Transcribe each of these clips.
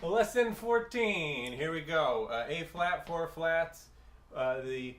Lesson 14. Here we go. A flat, 4 flats. The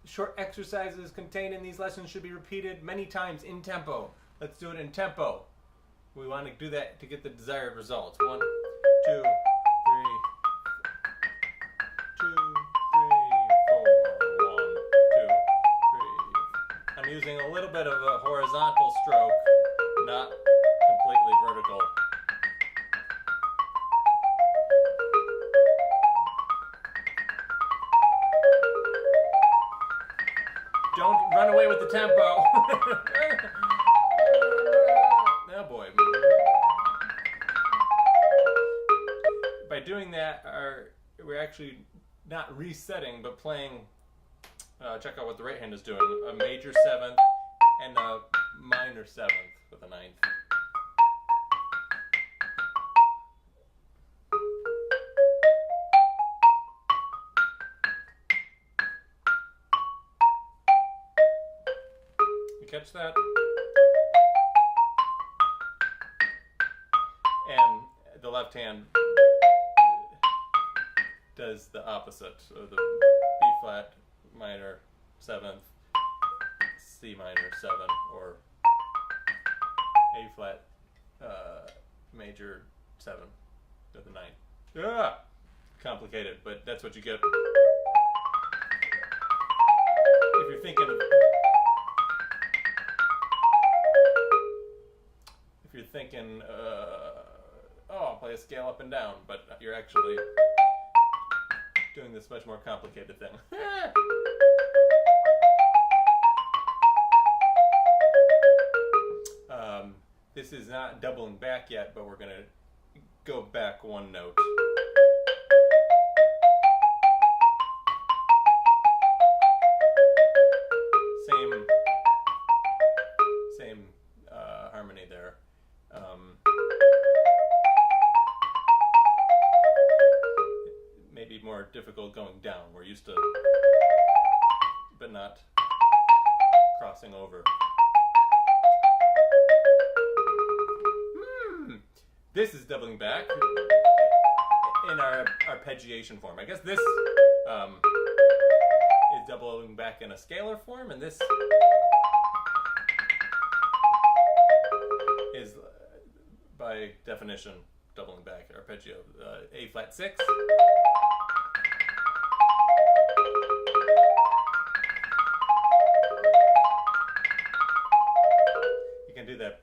short exercises contained in these lessons should be repeated many times in tempo. Let's do it in tempo. We want to do that to get the desired results. 1, 2, 3. 2, 3, 4. 1, 2, 3. I'm using a little bit of a horizontal stroke, not completely vertical. Don't run away with the tempo. Oh boy. By doing that, we're actually not resetting, but playing, check out what the right hand is doing, a major 7th and a minor 7th with a 9th. Catch that? And the left hand does the opposite. So the B flat minor 7th, C minor 7, or A flat major 7 to the 9. Ah! Complicated, but that's what you get. If you're thinking oh, I'll play a scale up and down, but you're actually doing this much more complicated thing. This is not doubling back yet, but we're going to go back one note. Same harmony there. Maybe more difficult going down. We're used to, but not crossing over. This is doubling back in our arpeggiation form. I guess this is doubling back in a scalar form, and this is, by definition, doubling back arpeggio. A flat 6. You can do that.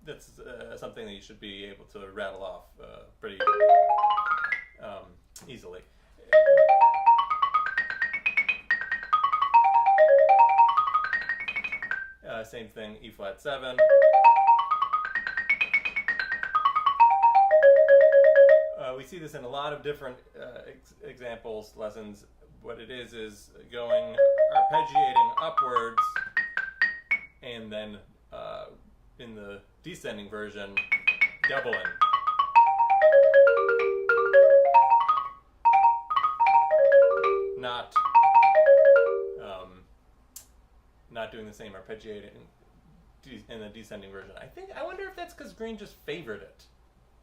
That's something that you should be able to rattle off pretty easily. Same thing, E flat 7. We see this in a lot of different examples, lessons. What it is going, arpeggiating upwards, and then in the descending version, doubling. Not doing the same arpeggiating in the descending version. I wonder if that's because Green just favored it.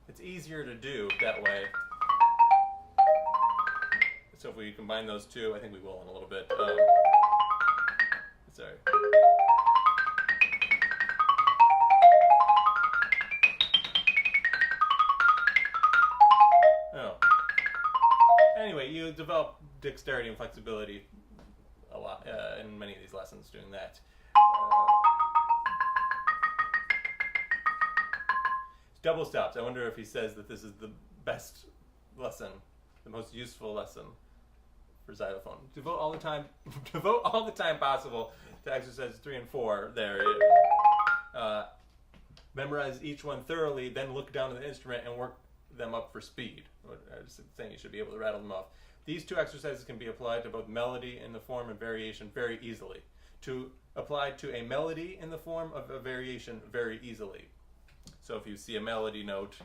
It's easier to do that way. So if we combine those two, I think we will in a little bit. Sorry. Oh. Anyway, you develop dexterity and flexibility a lot in many of these lessons doing that. Double stops. I wonder if he says that this is the best lesson, the most useful lesson for xylophone. Devote all the time possible to exercises 3 and 4 there. Memorize each one thoroughly, then look down at the instrument and work them up for speed. I was saying you should be able to rattle them off. These 2 exercises can be applied to both melody in the form and variation very easily. To apply to a melody in the form of a variation very easily. So if you see a melody note,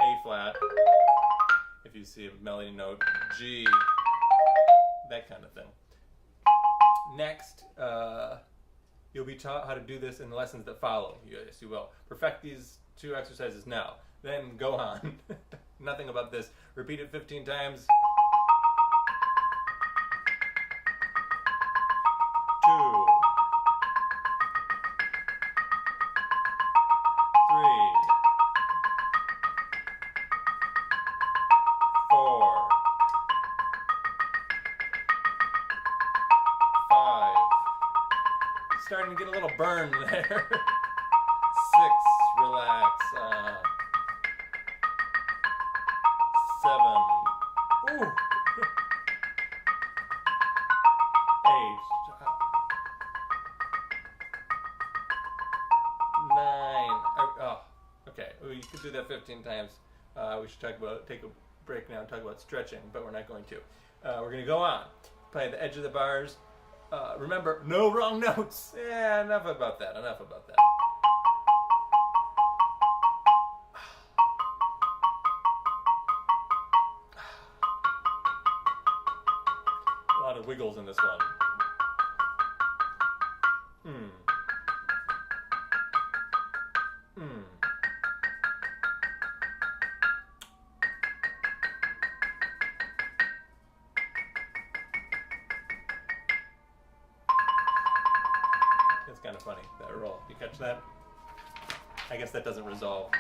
A flat, if you see a melody note, G, that kind of thing. Next, you'll be taught how to do this in the lessons that follow. Yes, you will. Perfect these 2 exercises now. Then go on. nothing about this. Repeat it 15 times. 2, 3, 4, 5. Starting to get a little burn there. 6, relax. 7. Ooh. 8. Okay, well, you could do that 15 times. We should take a break now and talk about stretching, but we're not going to. We're going to go on. Play the edge of the bars. Remember, no wrong notes. Yeah, enough about that. Enough about that. A lot of wiggles in this one. It's kind of funny, that roll. You catch that? I guess that doesn't resolve.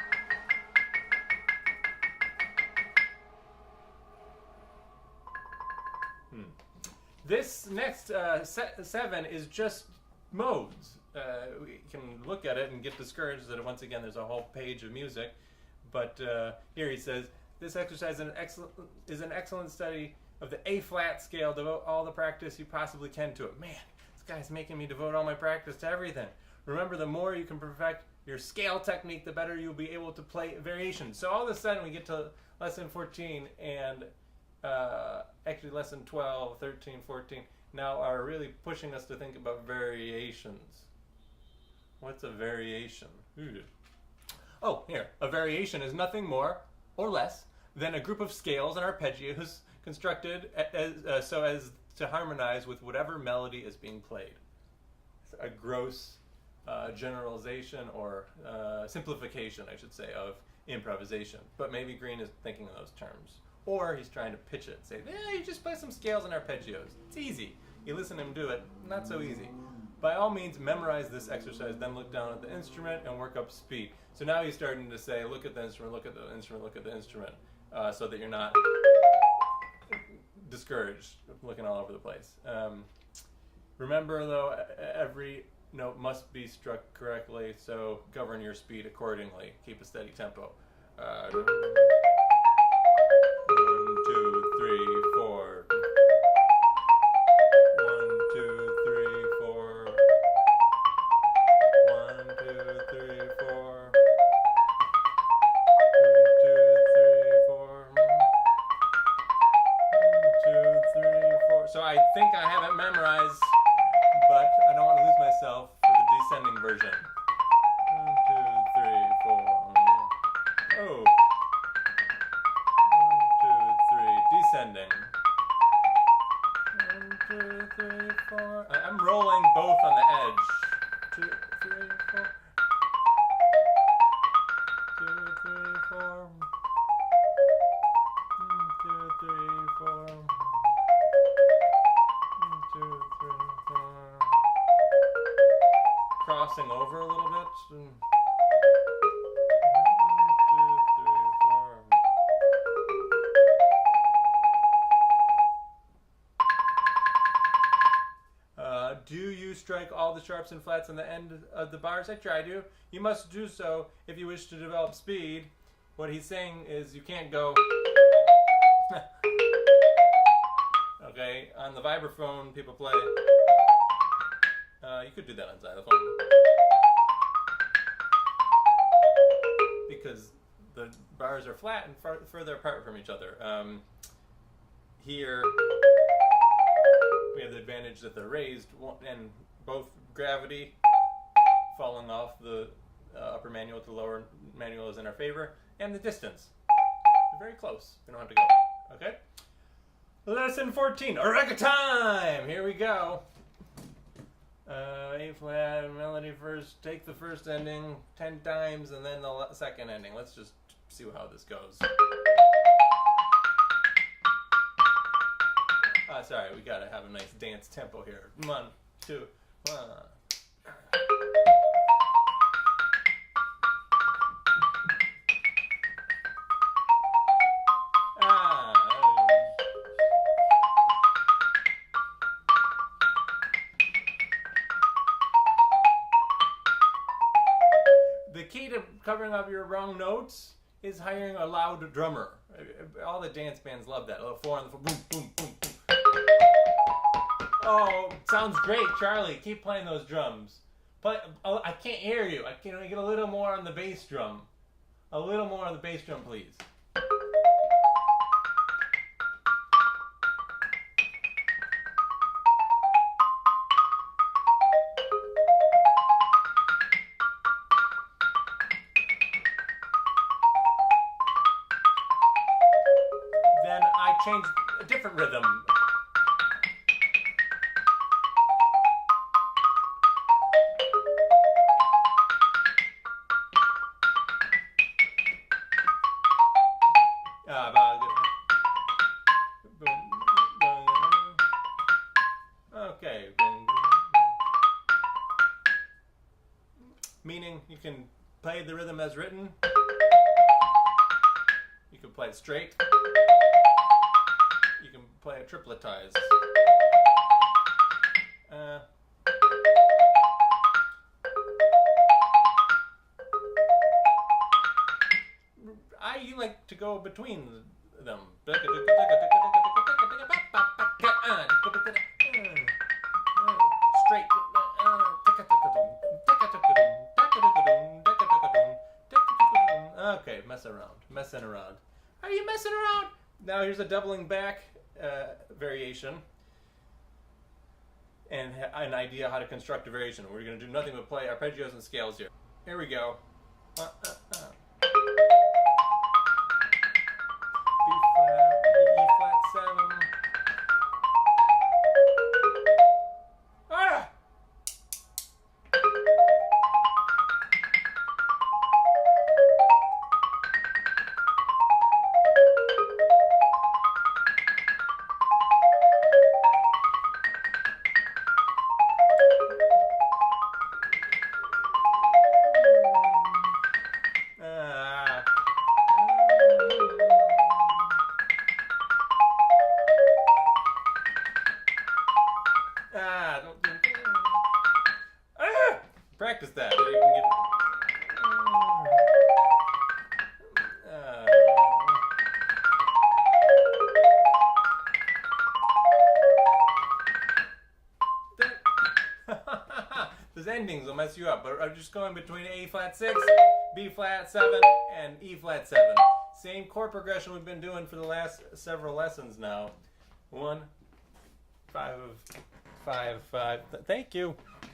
This next 7 is just modes. We can look at it and get discouraged that once again there's a whole page of music. But here he says, this exercise is an excellent study of the A-flat scale. Devote all the practice you possibly can to it. Man, this guy's making me devote all my practice to everything. Remember, the more you can perfect your scale technique, the better you'll be able to play variations. So all of a sudden we get to lesson 14 and actually lesson 12, 13, 14 now are really pushing us to think about variations. What's a variation? Oh, here. A variation is nothing more or less than a group of scales and arpeggios constructed so as to harmonize with whatever melody is being played. It's a gross generalization or simplification, I should say, of improvisation. But maybe Green is thinking in those terms. Or he's trying to pitch it, say, you just play some scales and arpeggios. It's easy. You listen to him do it, not so easy. By all means, memorize this exercise, then look down at the instrument and work up speed. So now he's starting to say, look at the instrument, look at the instrument, look at the instrument, so that you're not discouraged, looking all over the place. Remember, though, every note must be struck correctly, so govern your speed accordingly. Keep a steady tempo. 1, 2, 3, 4. 1, 2, 3, 4. 1, 2, 3, 4. 2, 3, 4. 1, 2, 3, 4. So I think I have it memorized, but I don't want to lose myself for the descending version. 1, 2, 3, 4. Oh. 1, 2, 3. Descending. 1, 2, 3, 4. I'm rolling both on the edge. 2, 3, 4. 2, 3, 4. 1, 2, 3, 4. 1, 2, 3, 4. Crossing over a little bit. 1, 2, 3, 4. Do you strike all the sharps and flats on the end of the bars? I try to. You must do so if you wish to develop speed. What he's saying is you can't go okay, on the vibraphone people play. You could do that on xylophone. Because the bars are flat and further apart from each other. Here we have the advantage that they're raised, and both gravity falling off the upper manual to the lower manual is in our favor, and the distance. They're very close. We don't have to go. Okay? Lesson 14, Eureka time! Here we go. A flat melody first. Take the first ending 10 times and then the second ending. Let's just see how this goes. sorry, we gotta have a nice dance tempo here. 1, 2, 1. The key to covering up your wrong notes is hiring a loud drummer. All the dance bands love that. 4 on the 4, boom, boom, boom, boom. Oh, sounds great, Charlie. Keep playing those drums. Play. Oh, I can't hear you. I can get a little more on the bass drum. A little more on the bass drum, please. Then I changed a different rhythm. Okay. Meaning you can play the rhythm as written. You can play it straight. You can play it tripletized. I like to go between them. Straight. Okay, messing around. Are you messing around? Now here's a doubling back variation and an idea how to construct a variation. We're going to do nothing but play arpeggios and scales here. Here we go. B flat, E flat 7. Ah! Practice that. So you can get. Those endings will mess you up, but I'm just going between A flat 6, B flat 7, and E flat 7. Same chord progression we've been doing for the last several lessons now. 1, 5, 5, 5. Thank you.